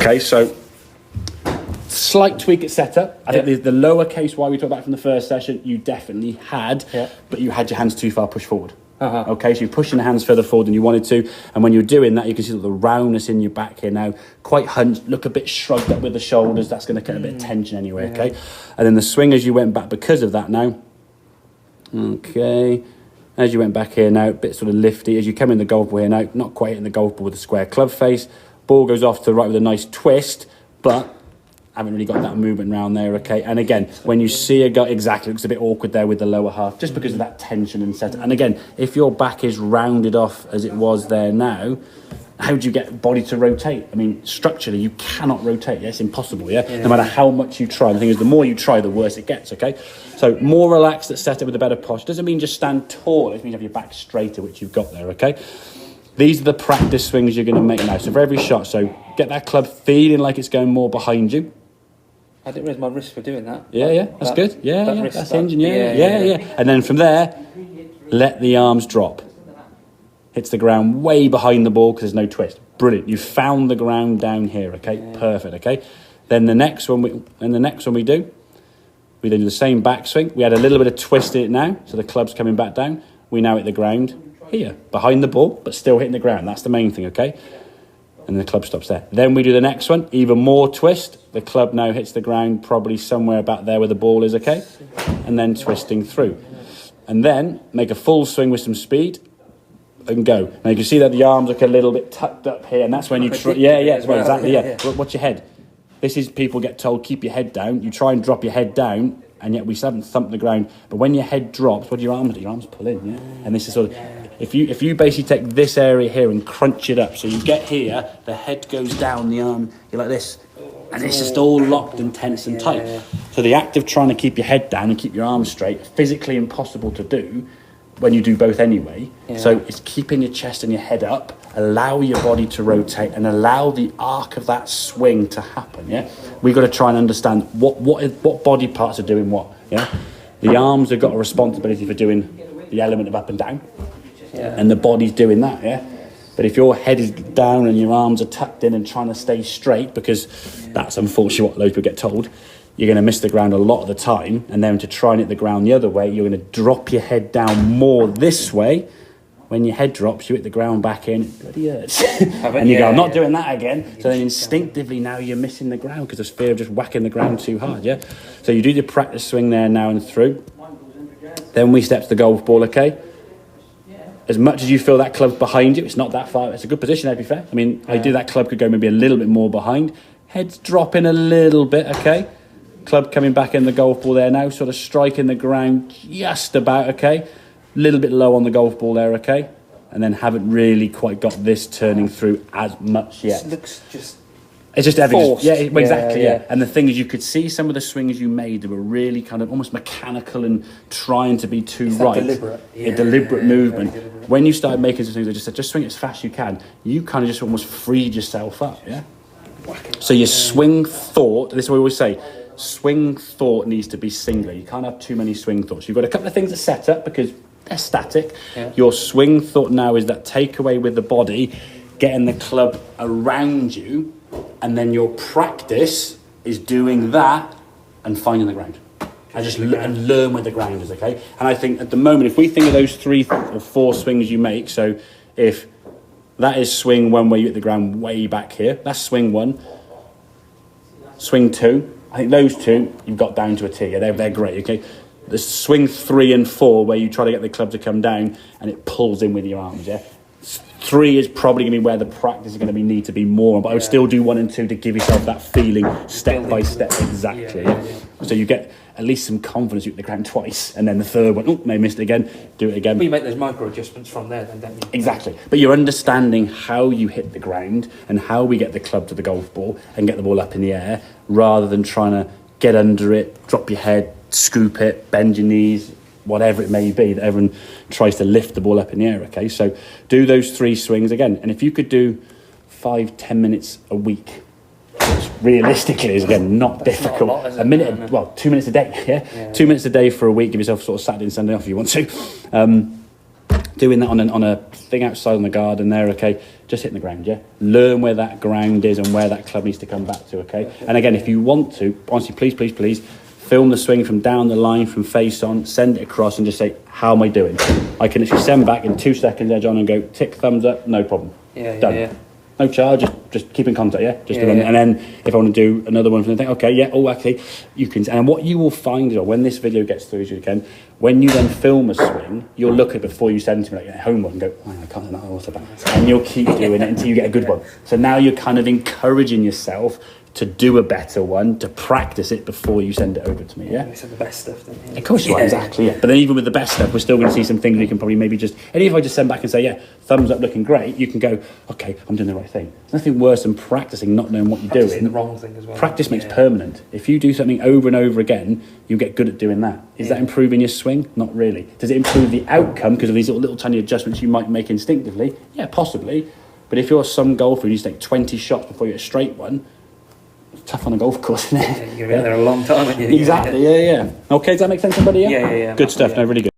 Okay, so slight tweak at setup. I think the lower case, why we talked about from the first session, you definitely had, but you had your hands too far pushed forward. Okay, so you're pushing the hands further forward than you wanted to, and when you're doing that, you can see the roundness in your back here now, quite hunched, look a bit shrugged up with the shoulders. That's going to get a bit of tension anyway. Okay, and then the swing as you went back because of that now. Okay, as you went back here now, a bit sort of lifty as you come in the golf ball here now, not quite hitting the golf ball with a square club face. Ball goes off to the right with a nice twist, but haven't really got that movement around there, okay? And again, when you see a guy, exactly, it looks a bit awkward there with the lower half, just because of that tension and setup. And again, if your back is rounded off as it was there now, how do you get body to rotate? I mean, structurally, you cannot rotate. Yeah? It's impossible, yeah? No matter how much you try. The thing is, the more you try, the worse it gets, okay? So more relaxed at setup with a better posture. Doesn't mean just stand tall. It means have your back straighter, which you've got there, okay? These are the practice swings you're going to make now. So for every shot, so get that club feeling like it's going more behind you. I didn't realise my wrists were doing that. That's good. That's hinging. And then from there, let the arms drop. Hits the ground way behind the ball because there's no twist. Brilliant. You found the ground down here. Okay, perfect. Okay. Then the next one we do, we then do the same backswing. We had a little bit of twist in it now, so the club's coming back down. We now hit the ground here behind the ball, but still hitting the ground. That's the main thing. Okay. And the club stops there. Then we do the next one, even more twist. The club now hits the ground probably somewhere about there where the ball is, okay? And then twisting through. And then make a full swing with some speed and go. Now you can see that the arms look a little bit tucked up here, and that's when you try. Watch your head. This is, people get told, keep your head down. You try and drop your head down, and yet we still haven't thumped the ground. But when your head drops, what do your arms do? Your arms pull in, yeah? And this is sort of... If you basically take this area here and crunch it up, so you get here, the head goes down, the arm, you're like this, and it's just all locked and tense and tight. So the act of trying to keep your head down and keep your arms straight, physically impossible to do when you do both anyway. So it's keeping your chest and your head up, allow your body to rotate, and allow the arc of that swing to happen. Yeah, we've got to try and understand what body parts are doing what. Yeah, the arms have got a responsibility for doing the element of up and down. And the body's doing that, But if your head is down and your arms are tucked in and trying to stay straight, because that's unfortunately what those people get told, you're going to miss the ground a lot of the time. And then to try and hit the ground the other way, you're going to drop your head down more this way. When your head drops, you hit the ground back in, it bloody hurts. And you go, I'm not doing that again. So then instinctively now you're missing the ground because there's fear of just whacking the ground too hard, So you do the practice swing there now and through. Then we step to the golf ball, okay? As much as you feel that club's behind you, it's not that far. It's a good position, to be fair. I mean, I do that club could go maybe a little bit more behind. Head's dropping a little bit, okay? Club coming back in the golf ball there now, sort of striking the ground just about, okay? A little bit low on the golf ball there, okay? And then haven't really quite got this turning through as much yet. It looks just... It's just everything. Exactly. And the thing is, you could see some of the swings you made that were really kind of almost mechanical and trying to be too right. A deliberate movement. When you started making some things, I just said, just swing it as fast as you can. You kind of just almost freed yourself up, So your swing thought, this is what we always say, swing thought needs to be singular. You can't have too many swing thoughts. You've got a couple of things to set up because they're static. Your swing thought now is that takeaway with the body, getting the club around you, and then your practice is doing that and finding the ground. And just and learn where the ground is, okay? And I think at the moment, if we think of those 3 or 4 swings you make, so if that is swing 1 where you hit the ground way back here, that's swing 1. Swing 2, I think those 2 you've got down to a T. They're great, okay? The swing 3 and 4 where you try to get the club to come down and it pulls in with your arms, 3 is probably going to be where the practice is going to need to be more, but I would still do 1 and 2 to give yourself that feeling step by step. Exactly. So you get at least some confidence. You hit the ground twice, and then the third one, may missed it again, do it again. But you make those micro adjustments from there, then, don't you? Exactly. But you're understanding how you hit the ground and how we get the club to the golf ball and get the ball up in the air, rather than trying to get under it, drop your head, scoop it, bend your knees, whatever it may be, that everyone tries to lift the ball up in the air, okay? So do those 3 swings again. And if you could do 5-10 minutes a week, which realistically is, again, not difficult. Not a lot, a minute, well, 2 minutes a day, 2 minutes a day for a week. Give yourself sort of Saturday and Sunday off if you want to. doing that on a thing outside in the garden there, okay, just hitting the ground, yeah? Learn where that ground is and where that club needs to come back to, okay? And again, if you want to, honestly, please, film the swing from down the line, from face on, send it across and just say, how am I doing? I can actually send back in 2 seconds, edge on and go, tick, thumbs up, no problem. Done. No charge, just keep in contact, yeah? And then if I want to do another one from the thing, okay, yeah, actually, you can. And what you will find is, when this video gets through as you can, when you then film a swing, you'll look at it before you send it to me, like homework, and go, I can't know what's about. And you'll keep doing it until you get a good one. So now you're kind of encouraging yourself to do a better one, to practice it before you send it over to me, yeah? We said the best stuff, don't you? Of course you are, exactly, yeah. But then even with the best stuff, we're still going to see some things we can probably maybe just... And if I just send back and say, yeah, thumbs up, looking great, you can go, okay, I'm doing the right thing. There's nothing worse than practicing, not knowing what you're doing. The wrong thing as well. Practice makes permanent. If you do something over and over again, you get good at doing that. Is that improving your swing? Not really. Does it improve the outcome because of these little tiny adjustments you might make instinctively? Yeah, possibly. But if you're some golfer and you take 20 shots before you get a straight one, tough on a golf course, isn't it? You're in there a long time. Exactly, yeah. Okay, does that make sense, everybody? Yeah. Good stuff, no, really good.